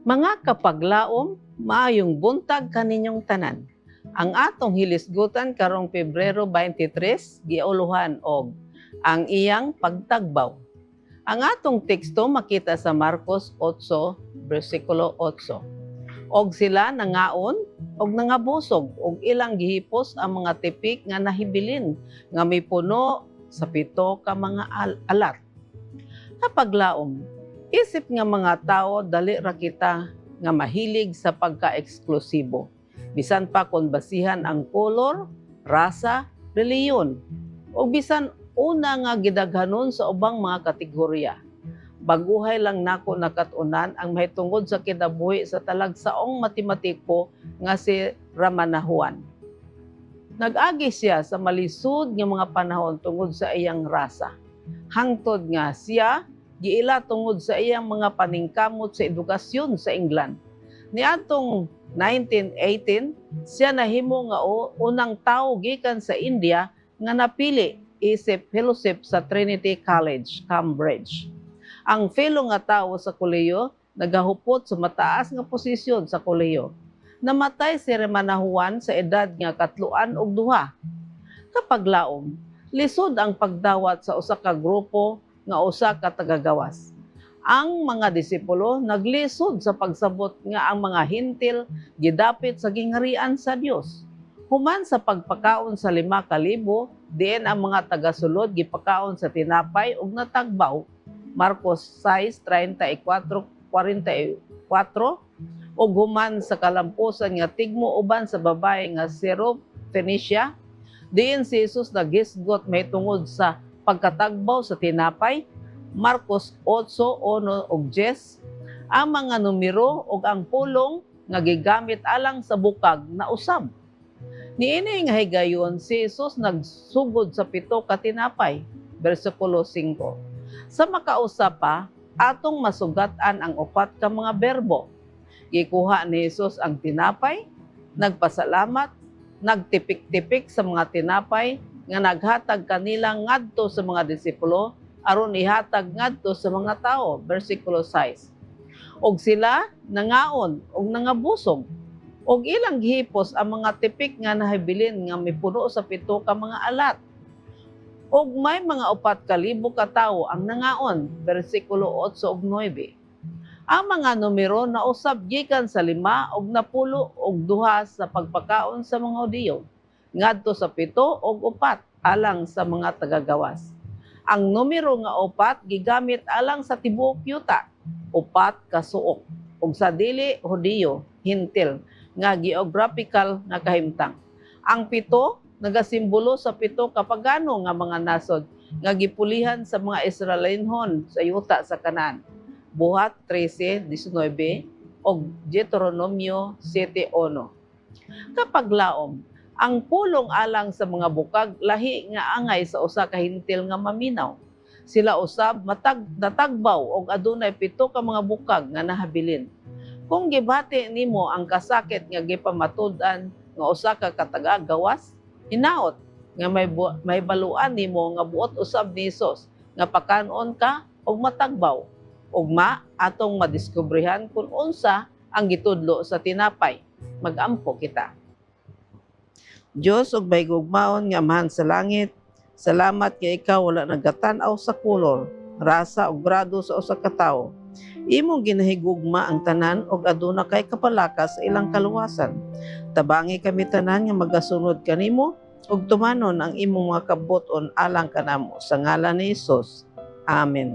Mga kapaglaom, maayong buntag kaninyong tanan. Ang atong hilisgutan karong Pebrero 23, giuluhan og ang iyang pagtagbaw. Ang atong teksto makita sa Marcos 8, versikulo 8. Og sila nangaon og nangabusog og ilang gihipos ang mga tipik nga nahibilin nga may puno sa 7 ka mga alat. Kapaglaom, isip nga mga tao dali ra kita nga mahilig sa pagka-eksklusibo. Bisan pa kung basihan ang kolor, rasa, reliyon, o bisan una nga gidaghanon sa ubang mga kategorya. Baguhay lang nako nakatunan ang mahitungod sa kinabuhi sa talagsaong matematiko nga si Ramanahuan. Nag-agi siya sa malisud nga mga panahon tungod sa iyang rasa. Hangtod nga siya giila tungod sa iyang mga paningkamot sa edukasyon sa England. Niadtong 1918, siya nahimo nga unang tawo gikan sa India nga napili isip fellowship sa Trinity College, Cambridge. Ang fellow nga tawo sa kolehiyo nagahupot sa mataas nga posisyon sa kolehiyo. Namatay si Ramanahuan sa edad nga 3 og 2. Kapaglaom, lisod ang pagdawat sa usa ka grupo nga usa ka tagagawas. Ang mga disipulo naglisod sa pagsabot nga ang mga hintil gidapit sa gingharian sa Dios. Human sa pagpakaon sa 5,000, diin ang mga tagasulod gipakaon sa tinapay ug natagbaw. Marcos 6:34-44 ug human sa kalampusan nga tigmo uban sa babae nga Syrophoenicia, diin si Jesus nagisgot may tungod sa pagkatagbaw sa tinapay. Marcos 8:1 ug 10. Ang mga numero ug ang pulong nga gigamit alang sa bukag na usab. Niini nga higayon si Jesus nagsugod sa 7 ka tinapay, bersikulo 5. Sa makausap pa, atong masugatan ang 4 ka mga berbo. Gikuha ni Jesus ang tinapay, nagpasalamat, nagtipik-tipik sa mga tinapay nga naghatag kanila ngadto sa mga disipulo aron ihatag ngadto sa mga tao, bersikulo 6. Og sila nangaon og nangabusog, og ilang gihipos ang mga tipik nga nahibilin nga mipuno sa 7 ka mga alat. Og may mga 4,000 ka tawo ang nangaon, bersikulo 8 ug 9. Ang mga numero na usab gikan sa 5 og 10 og 2 sa pagpakaon sa mga Hudiyo, ngadto sa 7 og 4 alang sa mga tagagawas. Ang numero nga 4 gigamit alang sa tibuok yuta, 4 ka suok, ug sa dili Hudiyo, hintil nga geographical nga kahimtang. Ang 7 nagasimbolo sa 7 ka pagano nga mga nasod nga gipulihan sa mga Israelinhon sa yuta sa Canaan. Buhat 13:19 ug Deuteronomio 7:1. Kapaglaom, ang pulong alang sa mga bukag lahi nga angay sa usa ka hintil nga maminaw. Sila usab natagbaw og adunay 7 ka mga bukag nga nahabilin. Kung gibati nimo ang kasakit nga gipamatud-an nga usa ka katagagawas, hinaot nga may baluan nimo nga buot usab ni Jesus nga pakanon ka og matagbaw. Ugma atong madiskobrehan kung unsa ang gitudlo sa tinapay. Magampo kita. Diyos ug baygugmaon nga amahan sa langit, salamat kay ikaw wala nagatan-aw sa kolor, rasa ug grado sa usa ka tawo. Imong ginahigugma ang tanan ug aduna kay kapalakas sa ilang kaluwasan. Tabangi kami tanan nga magasunod kanimo ug tumanon ang imong mga kabuton alang kanamo sa ngalan ni Hesus. Amen.